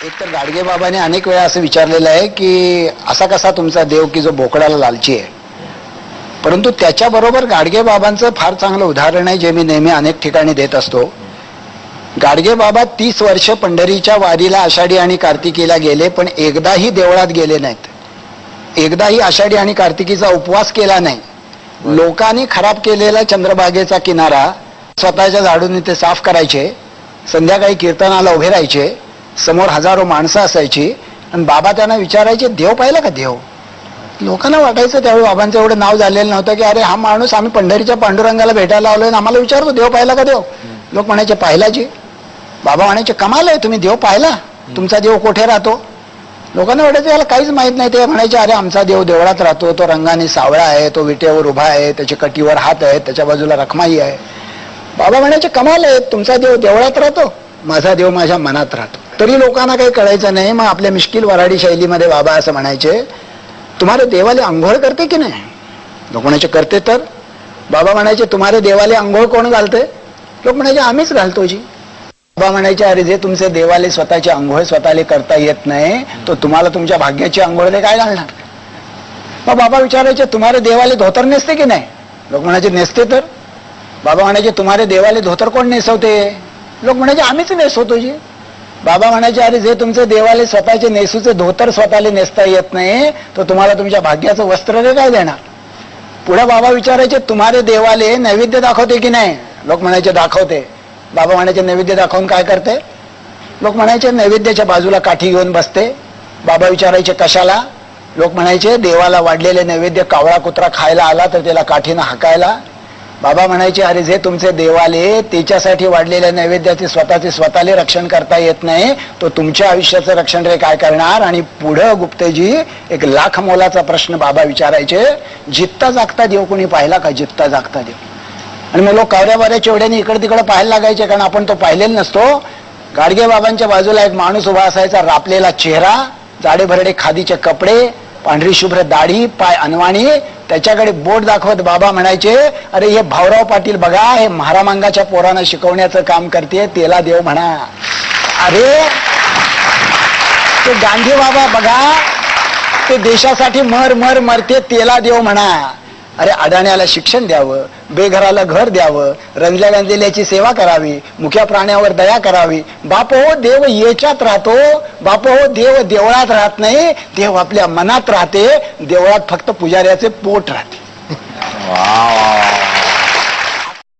एक तर गाडगे बाबाने अनेक वेळा असं विचारलेलं आहे की असा कसा तुमचा देव की जो बोकडाला लालची आहे. परंतु त्याच्याबरोबर गाडगे बाबांचं फार चांगलं उदाहरण आहे जे मी नेहमी अनेक ठिकाणी देत असतो. गाडगे बाबा 30 वर्ष पंढरीच्या वारीला आषाढी आणि कार्तिकीला गेले, पण एकदाही देवळात गेले नाहीत. एकदाही आषाढी आणि कार्तिकीचा उपवास केला नाही. लोकांनी खराब केलेला चंद्रभागेचा किनारा स्वतःच्या झाडून ते साफ करायचे. संध्याकाळी कीर्तनाला उभे राहायचे. समोर हजारो माणसं असायची आणि बाबा त्यांना विचारायचे, देव पाहिला का देव? लोकांना वाटायचं त्यावेळी बाबांचं एवढं नाव झालेलं नव्हतं की अरे हा माणूस आम्ही पंढरीच्या पांडुरंगाला भेटायला आलोय आणि आम्हाला विचारतो देव पाहिला का देव? लोक म्हणायचे पाहिला जी. बाबा म्हणायचे कमाल आहे, तुम्ही देव पाहिला? तुमचा देव कुठे राहतो? लोकांना वाटायचं याला काहीच माहित नाही. ते म्हणायचे अरे आमचा देव देवळात राहतो, तो रंगाने सावळा आहे, तो विटेवर उभा आहे, त्याच्या कटीवर हात आहे, त्याच्या बाजूला रखमाई आहे. बाबा म्हणायचे कमाल आहे, तुमचा देव देवळात राहतो, माझा देव माझ्या मनात राहतो. तरी लोकांना काही कळायचं नाही. मग आपल्या मिश्किल वराडी शैलीमध्ये बाबा असं म्हणायचे, तुम्हाला देवाले आंघोळ करते की नाही? लोक म्हणायचे करते. तर बाबा म्हणायचे तुम्हाला देवाले आंघोळ कोण घालते? लोक म्हणायचे आम्हीच घालतो जी. बाबा म्हणायचे अरे जे तुमचे देवाले स्वतःची आंघोळ स्वतःले करता येत नाही तो तुम्हाला तुमच्या भाग्याची आंघोळले काय घालणार? मग बाबा विचारायचे तुम्हाला देवाले धोतर नेसते की नाही? लोक म्हणायचे नेसते. तर बाबा म्हणायचे तुम्हाला देवाले धोतर कोण नेसवते? लोक म्हणायचे आम्हीच नेसवतो जी. बाबा म्हणायचे अरे जे तुमचे देवाले स्वतःचे नेसूचे धोतर स्वतःला नेसता येत नाही तो तुम्हाला तुमच्या भाग्याचं वस्त्र काय देणार? पुढे बाबा विचारायचे तुम्हाला देवाले नैवेद्य दाखवते की नाही? लोक म्हणायचे दाखवते. बाबा म्हणायचे नैवेद्य दाखवून काय करते? लोक म्हणायचे नैवेद्याच्या बाजूला काठी घेऊन बसते. बाबा विचारायचे कशाला? लोक म्हणायचे देवाला वाढलेले नैवेद्य कावळा कुत्रा खायला आला तर त्याला काठीनं हाकायला. बाबा म्हणायचे अरे जे तुमचे देवाले त्याच्यासाठी वाढलेल्या नैवेद्याचे स्वतःचे स्वतःले रक्षण करता येत नाही तो तुमच्या आयुष्याचं रक्षण रे काय करणार? आणि पुढं गुप्तेजी एक लाख मोलाचा प्रश्न बाबा विचारायचे, जित्ता जागता देव कोणी पाहिला का? जित्ता जागता देव. आणि मग लोक कावऱ्या बाऱ्या चेवड्याने इकडे तिकडे पाहायला लागायचे कारण आपण तो पाहिलेला नसतो. गाडगे बाबांच्या बाजूला एक माणूस उभा असायचा, रापलेला चेहरा, जाडे भरडे खादीचे कपडे, पांढरी शुभ्र दाढी, पाय अनवाणी. त्याच्याकडे बोट दाखवत बाबा म्हणायचे अरे हे भाऊराव पाटील बघा, हे महारामांगाच्या पोरांना शिकवण्याचं काम करते, त्याला देव म्हणा. अरे ते गांधी बाबा बघा, ते देशासाठी मर मर मरते, त्याला देव म्हणा. अरे अडाण्याला शिक्षण द्यावं, बेघराला घर द्यावं, रंजल्या गांजलेल्याची सेवा करावी, मुख्या प्राण्यावर दया करावी. बाप हो देव याच्यात राहतो. बाप हो देव देवळात राहत नाही, देव आपल्या मनात राहते. देवळात फक्त पुजाऱ्याचे पोट राहते. वा वा.